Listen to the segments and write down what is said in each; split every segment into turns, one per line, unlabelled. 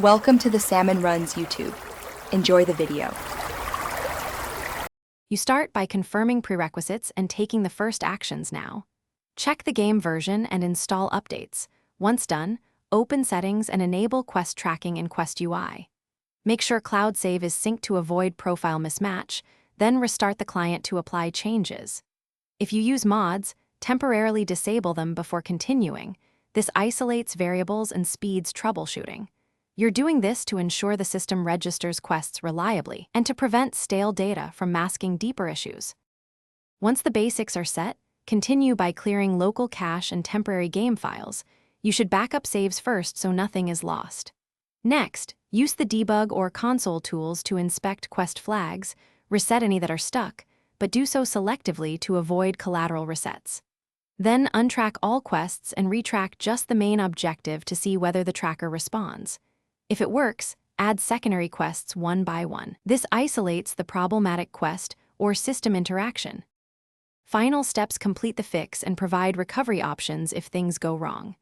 Welcome to the Salmon Runs YouTube. Enjoy the video.
You start by confirming prerequisites and taking the first actions now. Check the game version and install updates. Once done, open settings and enable quest tracking in Quest UI. Make sure Cloud Save is synced to avoid profile mismatch, then restart the client to apply changes. If you use mods, temporarily disable them before continuing. This isolates variables and speeds troubleshooting. You're doing this to ensure the system registers quests reliably and to prevent stale data from masking deeper issues. Once the basics are set, continue by clearing local cache and temporary game files. You should backup saves first so nothing is lost. Next, use the debug or console tools to inspect quest flags, reset any that are stuck, but do so selectively to avoid collateral resets. Then untrack all quests and retrack just the main objective to see whether the tracker responds. If it works, add secondary quests one by one. This isolates the problematic quest or system interaction. Final steps complete the fix and provide recovery options if things go wrong.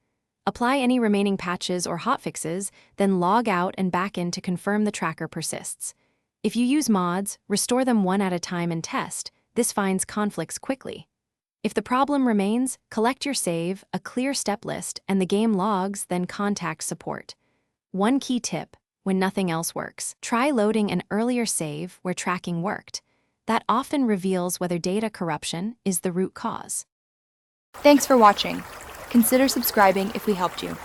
Apply any remaining patches or hotfixes, then log out and back in to confirm the tracker persists. If you use mods, restore them one at a time and test. This finds conflicts quickly. If the problem remains, collect your save, a clear step list, and the game logs, then contact support. One key tip: when nothing else works, try loading an earlier save where tracking worked. That often reveals whether data corruption is the root cause.
Thanks for watching. Consider subscribing if we helped you.